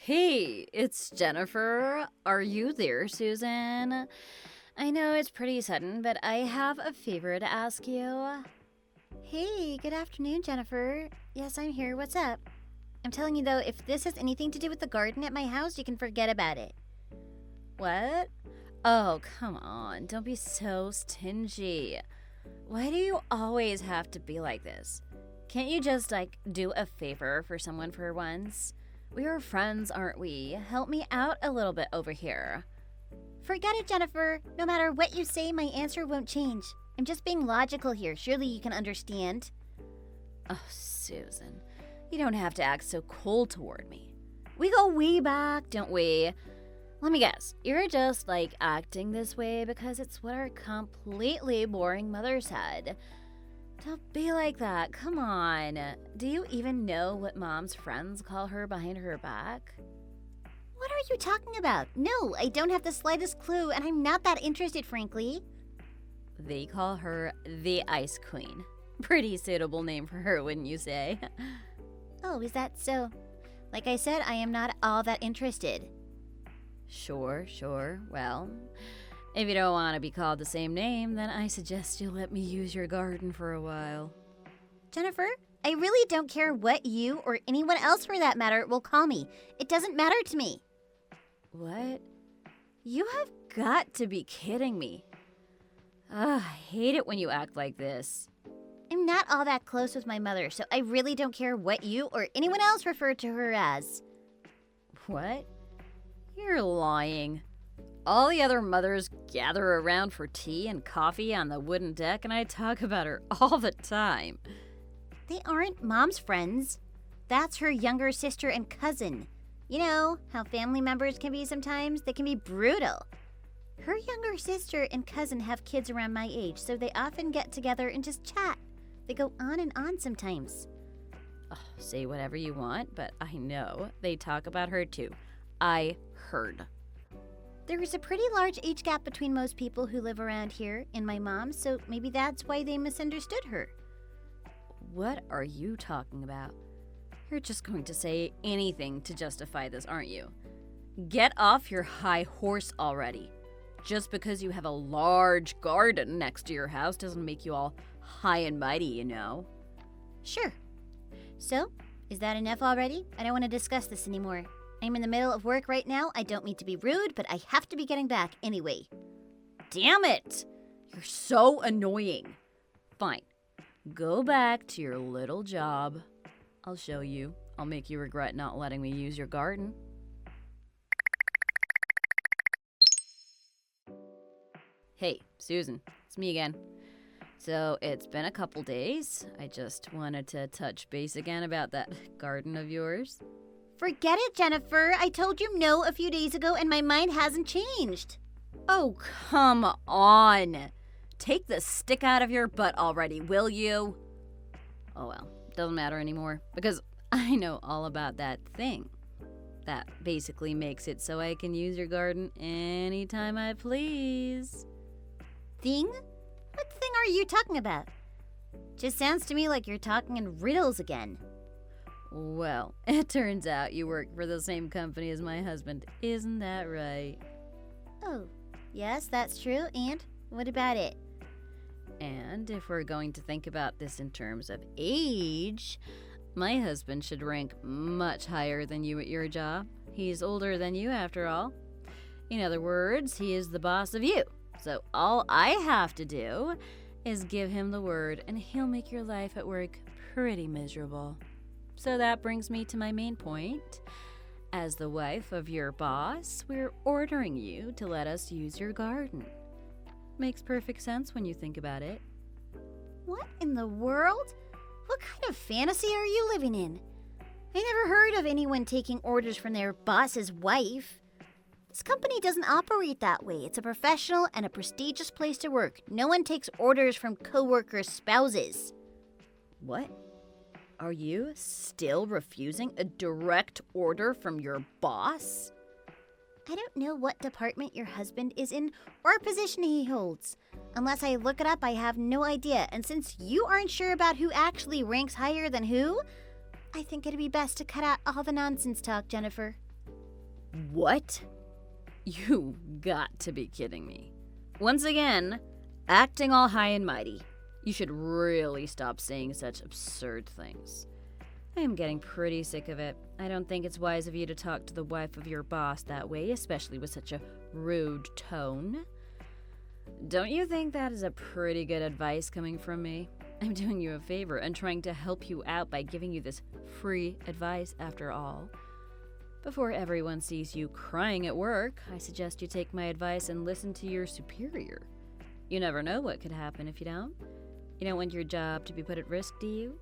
Hey, it's Jennifer. Are you there, Susan? I know it's pretty sudden, but I have a favor to ask you. Hey, good afternoon, Jennifer. Yes, I'm here. What's up? I'm telling you though, if this has anything to do with the garden at my house, you can forget about it. What? Oh, come on. Don't be so stingy. Why do you always have to be like this? Can't you just, do a favor for someone for once? We are friends, aren't we? Help me out a little bit over here. Forget it, Jennifer. No matter what you say, my answer won't change. I'm just being logical here. Surely you can understand. Oh, Susan, you don't have to act so cold toward me. We go way back, don't we? Let me guess, you're just, acting this way because it's what our completely boring mother said. Don't be like that, come on. Do you even know what Mom's friends call her behind her back? What are you talking about? No, I don't have the slightest clue, and I'm not that interested, frankly. They call her the Ice Queen. Pretty suitable name for her, wouldn't you say? Oh, is that so? Like I said, I am not all that interested. Sure. Well, if you don't want to be called the same name, then I suggest you let me use your garden for a while. Jennifer, I really don't care what you, or anyone else for that matter, will call me. It doesn't matter to me. What? You have got to be kidding me. I hate it when you act like this. I'm not all that close with my mother, so I really don't care what you or anyone else refer to her as. What? You're lying. All the other mothers gather around for tea and coffee on the wooden deck, and I talk about her all the time. They aren't Mom's friends. That's her younger sister and cousin. You know how family members can be sometimes? They can be brutal. Her younger sister and cousin have kids around my age, so they often get together and just chat. They go on and on sometimes. Oh, say whatever you want, but I know they talk about her too. I heard. There is a pretty large age gap between most people who live around here and my mom, so maybe that's why they misunderstood her. What are you talking about? You're just going to say anything to justify this, aren't you? Get off your high horse already. Just because you have a large garden next to your house doesn't make you all high and mighty, you know. Sure. So, is that enough already? I don't want to discuss this anymore. I'm in the middle of work right now. I don't mean to be rude, but I have to be getting back anyway. Damn it! You're so annoying. Fine. Go back to your little job. I'll show you. I'll make you regret not letting me use your garden. Hey, Susan, it's me again. So it's been a couple days. I just wanted to touch base again about that garden of yours. Forget it, Jennifer. I told you no a few days ago and my mind hasn't changed. Oh, come on. Take the stick out of your butt already, will you? Oh well, doesn't matter anymore because I know all about that thing. That basically makes it so I can use your garden anytime I please. Thing? What thing are you talking about? Just sounds to me like you're talking in riddles again. Well, it turns out you work for the same company as my husband. Isn't that right? Oh, yes, that's true. And what about it? And if we're going to think about this in terms of age, my husband should rank much higher than you at your job. He's older than you, after all. In other words, he is the boss of you. So all I have to do is give him the word, and he'll make your life at work pretty miserable. So that brings me to my main point. As the wife of your boss, we're ordering you to let us use your garden. Makes perfect sense when you think about it. What in the world? What kind of fantasy are you living in? I never heard of anyone taking orders from their boss's wife. This company doesn't operate that way. It's a professional and a prestigious place to work. No one takes orders from coworkers' spouses. What? Are you still refusing a direct order from your boss? I don't know what department your husband is in or position he holds. Unless I look it up, I have no idea. And since you aren't sure about who actually ranks higher than who, I think it'd be best to cut out all the nonsense talk, Jennifer. What? You got to be kidding me. Once again, acting all high and mighty. You should really stop saying such absurd things. I am getting pretty sick of it. I don't think it's wise of you to talk to the wife of your boss that way, especially with such a rude tone. Don't you think that is a pretty good advice coming from me? I'm doing you a favor and trying to help you out by giving you this free advice after all. Before everyone sees you crying at work, I suggest you take my advice and listen to your superior. You never know what could happen if you don't. You don't want your job to be put at risk, do you?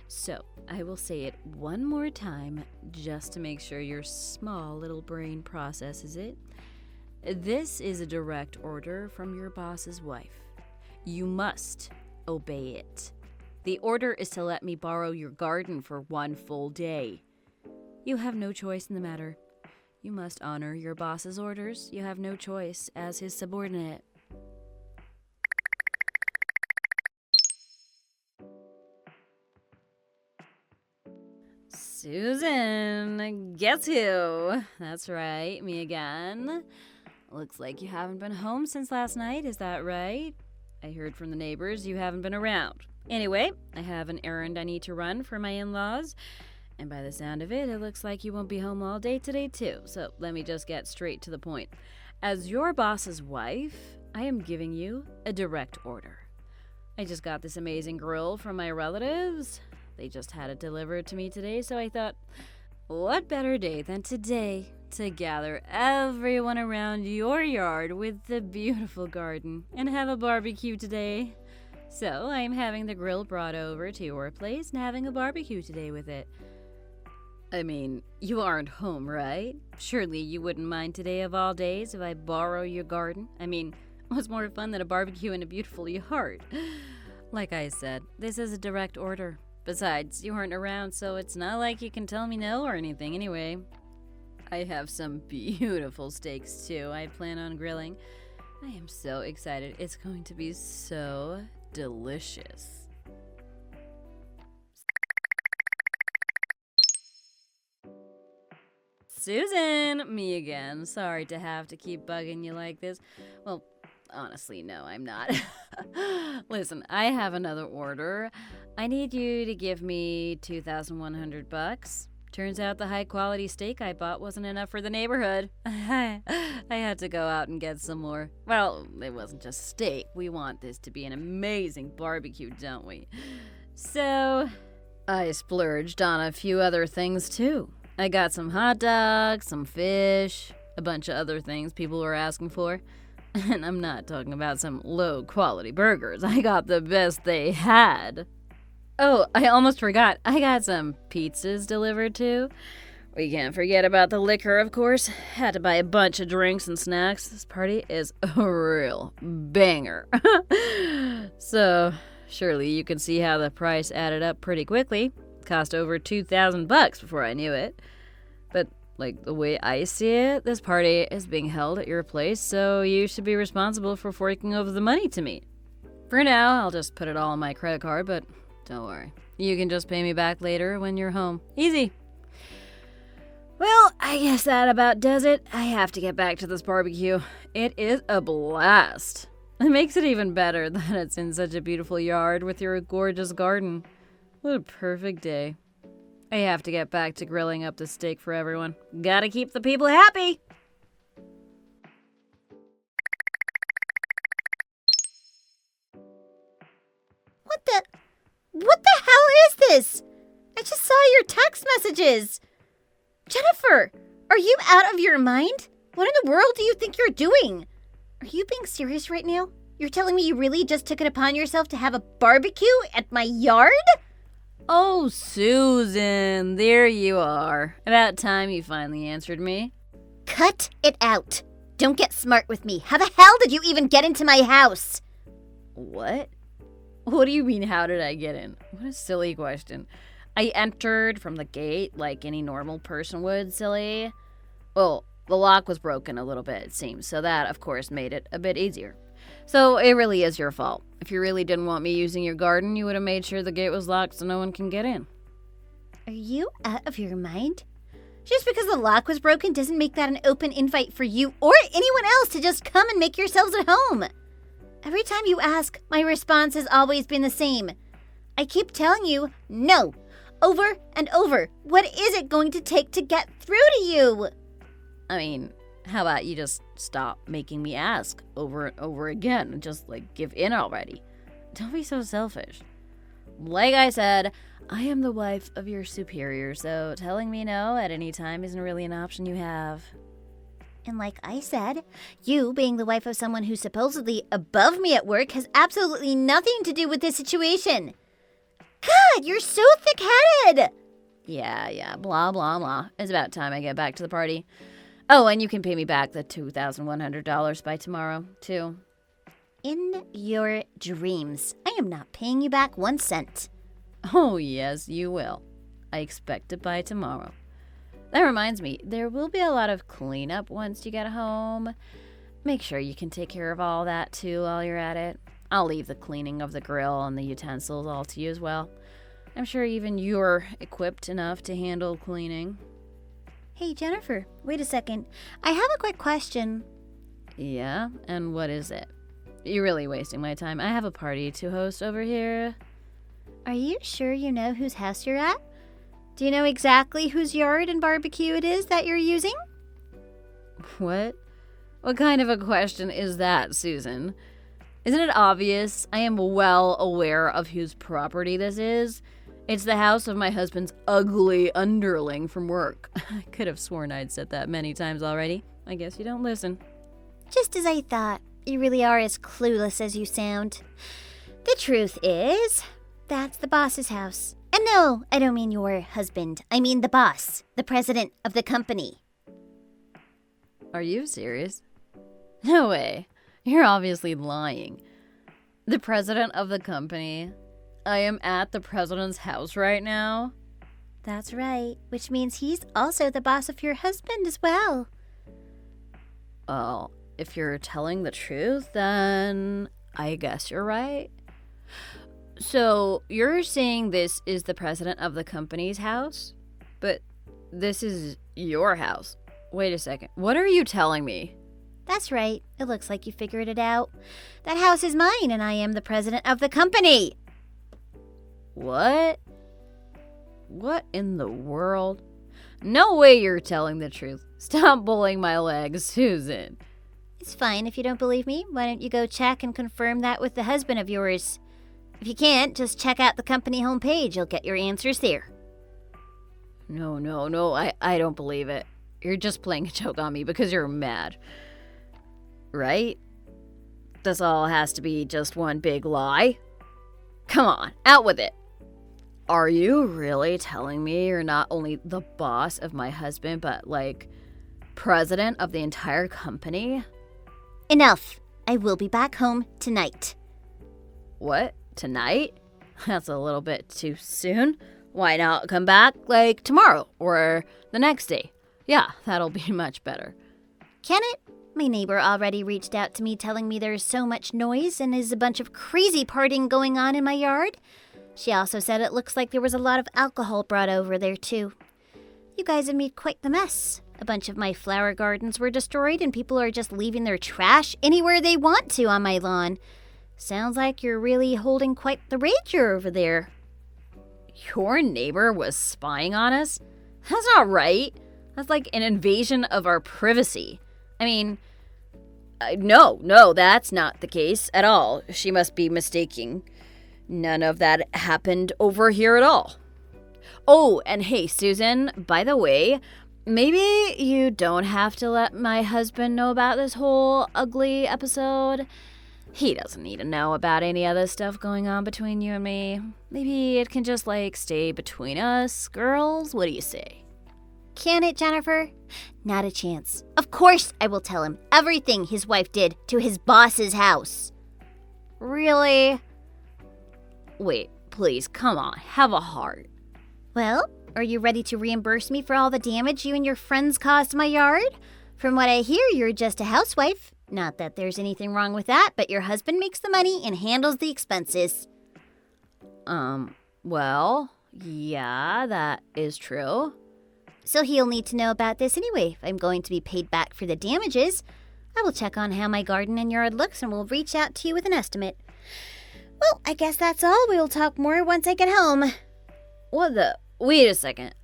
So, I will say it one more time just to make sure your small little brain processes it. This is a direct order from your boss's wife. You must obey it. The order is to let me borrow your garden for 1 full day. You have no choice in the matter. You must honor your boss's orders. You have no choice as his subordinate. Susan, guess who? That's right, me again. Looks like you haven't been home since last night, is that right? I heard from the neighbors you haven't been around. Anyway, I have an errand I need to run for my in-laws. And by the sound of it, it looks like you won't be home all day today too. So let me just get straight to the point. As your boss's wife, I am giving you a direct order. I just got this amazing grill from my relatives. They just had it delivered to me today, so I thought, what better day than today to gather everyone around your yard with the beautiful garden and have a barbecue today. So I am having the grill brought over to your place and having a barbecue today with it. I mean, you aren't home, right? Surely you wouldn't mind today of all days if I borrow your garden? I mean, what's more fun than a barbecue in a beautiful yard? Like I said, this is a direct order. Besides, you weren't around, so it's not like you can tell me no or anything anyway. I have some beautiful steaks too I plan on grilling. I am so excited. It's going to be so delicious. Susan, me again. Sorry to have to keep bugging you like this. Well, honestly, no, I'm not. Listen, I have another order. I need you to give me $2,100. Turns out the high quality steak I bought wasn't enough for the neighborhood. I had to go out and get some more. Well, it wasn't just steak. We want this to be an amazing barbecue, don't we? So, I splurged on a few other things too. I got some hot dogs, some fish, a bunch of other things people were asking for. And I'm not talking about some low quality burgers. I got the best they had. Oh, I almost forgot. I got some pizzas delivered too. We can't forget about the liquor, of course. Had to buy a bunch of drinks and snacks. This party is a real banger. So, surely you can see how the price added up pretty quickly. Cost over $2,000 before I knew it. But, like, the way I see it, this party is being held at your place, so you should be responsible for forking over the money to me. For now, I'll just put it all on my credit card, but don't worry. You can just pay me back later when you're home. Easy. Well, I guess that about does it. I have to get back to this barbecue. It is a blast. It makes it even better that it's in such a beautiful yard with your gorgeous garden. What a perfect day. I have to get back to grilling up the steak for everyone. Gotta keep the people happy. What the hell is this? I just saw your text messages. Jennifer, are you out of your mind? What in the world do you think you're doing? Are you being serious right now? You're telling me you really just took it upon yourself to have a barbecue at my yard? Oh, Susan, there you are. About time you finally answered me. Cut it out. Don't get smart with me. How the hell did you even get into my house? What? What do you mean, how did I get in? What a silly question. I entered from the gate like any normal person would, silly. Well, the lock was broken a little bit, it seems, so that, of course, made it a bit easier. So it really is your fault. If you really didn't want me using your garden, you would have made sure the gate was locked so no one can get in. Are you out of your mind? Just because the lock was broken doesn't make that an open invite for you or anyone else to just come and make yourselves at home. Every time you ask, my response has always been the same. I keep telling you, no, over and over. What is it going to take to get through to you? I mean, how about you just stop making me ask over and over again and just, give in already? Don't be so selfish. Like I said, I am the wife of your superior, so telling me no at any time isn't really an option you have. And like I said, you being the wife of someone who's supposedly above me at work has absolutely nothing to do with this situation. God, you're so thick-headed! Yeah, blah, blah, blah. It's about time I get back to the party. Oh, and you can pay me back the $2,100 by tomorrow, too. In your dreams. I am not paying you back 1 cent. Oh, yes, you will. I expect it by tomorrow. That reminds me, there will be a lot of cleanup once you get home. Make sure you can take care of all that, too, while you're at it. I'll leave the cleaning of the grill and the utensils all to you as well. I'm sure even you're equipped enough to handle cleaning. Hey, Jennifer, wait a second. I have a quick question. Yeah? And what is it? You're really wasting my time. I have a party to host over here. Are you sure you know whose house you're at? Do you know exactly whose yard and barbecue it is that you're using? What? What kind of a question is that, Susan? Isn't it obvious? I am well aware of whose property this is. It's the house of my husband's ugly underling from work. I could have sworn I'd said that many times already. I guess you don't listen. Just as I thought. You really are as clueless as you sound. The truth is, that's the boss's house. And no, I don't mean your husband. I mean the boss, the president of the company. Are you serious? No way. You're obviously lying. The president of the company? I am at the president's house right now? That's right, which means he's also the boss of your husband as well. Oh, if you're telling the truth, then I guess you're right. So, you're saying this is the president of the company's house? But this is your house. Wait a second. What are you telling me? That's right. It looks like you figured it out. That house is mine, and I am the president of the company. What? What in the world? No way you're telling the truth. Stop pulling my legs, Susan. It's fine if you don't believe me. Why don't you go check and confirm that with the husband of yours? If you can't, just check out the company homepage. You'll get your answers there. No, I don't believe it. You're just playing a joke on me because you're mad. Right? This all has to be just one big lie? Come on, out with it. Are you really telling me you're not only the boss of my husband, but, president of the entire company? Enough. I will be back home tonight. What? Tonight? That's a little bit too soon. Why not come back, tomorrow or the next day? Yeah, that'll be much better. Can it? My neighbor already reached out to me telling me there's so much noise and there's a bunch of crazy partying going on in my yard. She also said it looks like there was a lot of alcohol brought over there, too. You guys have made quite the mess. A bunch of my flower gardens were destroyed and people are just leaving their trash anywhere they want to on my lawn. Sounds like you're really holding quite the rager over there. Your neighbor was spying on us? That's not right. That's like an invasion of our privacy. I mean, no, that's not the case at all. She must be mistaking. None of that happened over here at all. Oh, and hey, Susan, by the way, maybe you don't have to let my husband know about this whole ugly episode. He doesn't need to know about any other stuff going on between you and me. Maybe it can just, stay between us, girls? What do you say? Can it, Jennifer? Not a chance. Of course I will tell him everything his wife did to his boss's house. Really? Wait, please, come on, have a heart. Well, are you ready to reimburse me for all the damage you and your friends caused my yard? From what I hear, you're just a housewife. Not that there's anything wrong with that, but your husband makes the money and handles the expenses. Well, yeah, that is true. So he'll need to know about this anyway if I'm going to be paid back for the damages. I will check on how my garden and yard looks and will reach out to you with an estimate. Well, I guess that's all. We will talk more once I get home. What the? Wait a second.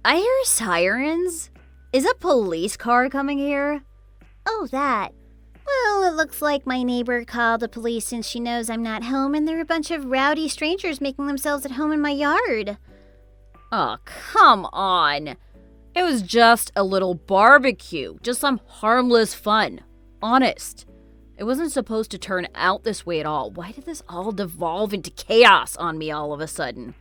I hear sirens. Is a police car coming here? Oh, that. Well, it looks like my neighbor called the police since she knows I'm not home and there are a bunch of rowdy strangers making themselves at home in my yard. Oh, come on. It was just a little barbecue. Just some harmless fun. Honest. It wasn't supposed to turn out this way at all. Why did this all devolve into chaos on me all of a sudden?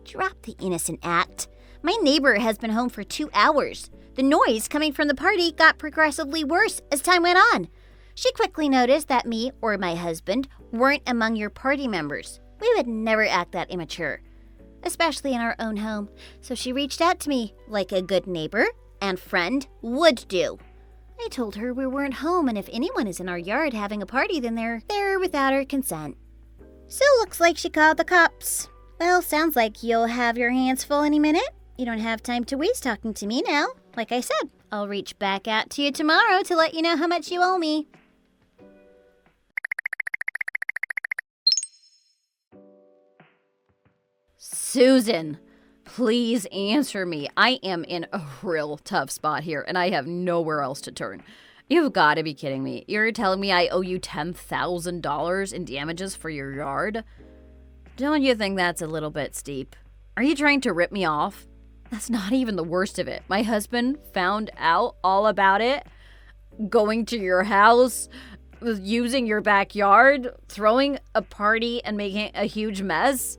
Drop the innocent act. My neighbor has been home for 2 hours. The noise coming from the party got progressively worse as time went on. She quickly noticed that me or my husband weren't among your party members. We would never act that immature, especially in our own home. So she reached out to me like a good neighbor and friend would do. I told her we weren't home, and if anyone is in our yard having a party, then they're there without our consent. So looks like she called the cops. Well, sounds like you'll have your hands full any minute. You don't have time to waste talking to me now. Like I said, I'll reach back out to you tomorrow to let you know how much you owe me. Susan, please answer me. I am in a real tough spot here, and I have nowhere else to turn. You've got to be kidding me. You're telling me I owe you $10,000 in damages for your yard? Don't you think that's a little bit steep? Are you trying to rip me off? That's not even the worst of it. My husband found out all about it, going to your house, using your backyard, throwing a party and making a huge mess.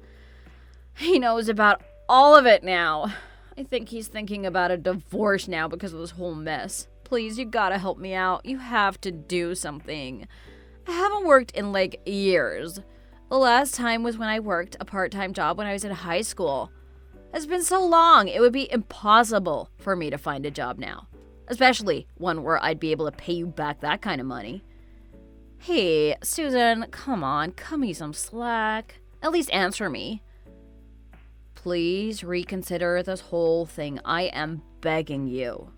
He knows about all of it now. I think he's thinking about a divorce now because of this whole mess. Please, you gotta help me out. You have to do something. I haven't worked in like years. The last time was when I worked a part-time job when I was in high school. It's been so long, it would be impossible for me to find a job now. Especially one where I'd be able to pay you back that kind of money. Hey, Susan, come on, cut me some slack. At least answer me. Please reconsider this whole thing. I am begging you.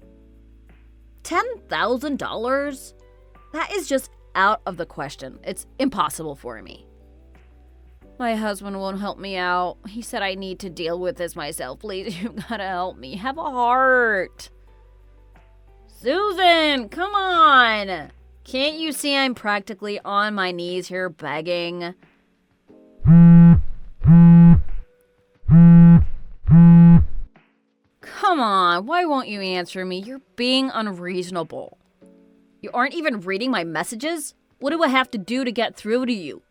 $10,000? That is just out of the question. It's impossible for me. My husband won't help me out. He said I need to deal with this myself. Please, you gotta help me. Have a heart. Susan, come on. Can't you see I'm practically on my knees here begging? Come on, why won't you answer me? You're being unreasonable. You aren't even reading my messages? What do I have to do to get through to you?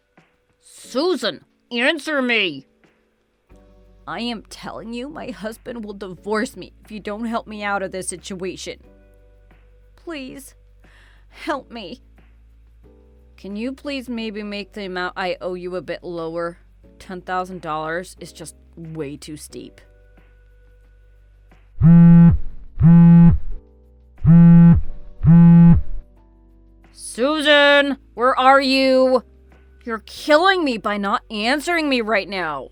Susan, answer me! I am telling you, my husband will divorce me if you don't help me out of this situation. Please, help me. Can you please maybe make the amount I owe you a bit lower? $10,000 is just way too steep. Susan, where are you? You're killing me by not answering me right now.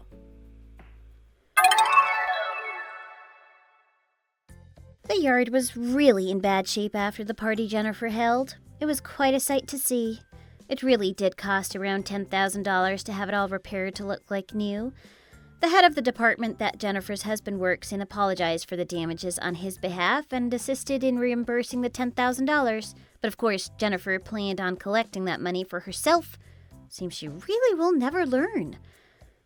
The yard was really in bad shape after the party Jennifer held. It was quite a sight to see. It really did cost around $10,000 to have it all repaired to look like new. The head of the department that Jennifer's husband works in apologized for the damages on his behalf and assisted in reimbursing the $10,000. But of course, Jennifer planned on collecting that money for herself. Seems she really will never learn.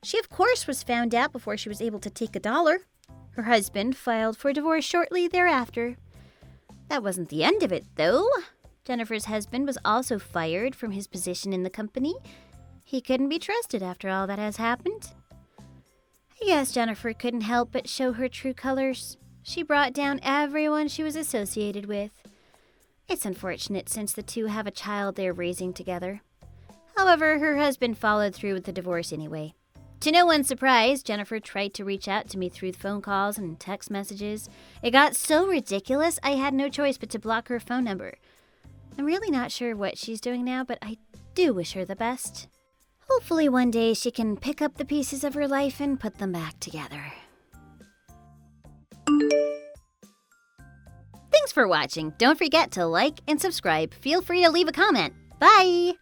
She, of course, was found out before she was able to take a dollar. Her husband filed for divorce shortly thereafter. That wasn't the end of it, though. Jennifer's husband was also fired from his position in the company. He couldn't be trusted after all that has happened. I guess Jennifer couldn't help but show her true colors. She brought down everyone she was associated with. It's unfortunate since the two have a child they're raising together. However, her husband followed through with the divorce anyway. To no one's surprise, Jennifer tried to reach out to me through phone calls and text messages. It got so ridiculous, I had no choice but to block her phone number. I'm really not sure what she's doing now, but I do wish her the best. Hopefully one day she can pick up the pieces of her life and put them back together. for watching. Don't forget to like and subscribe. Feel free to leave a comment. Bye!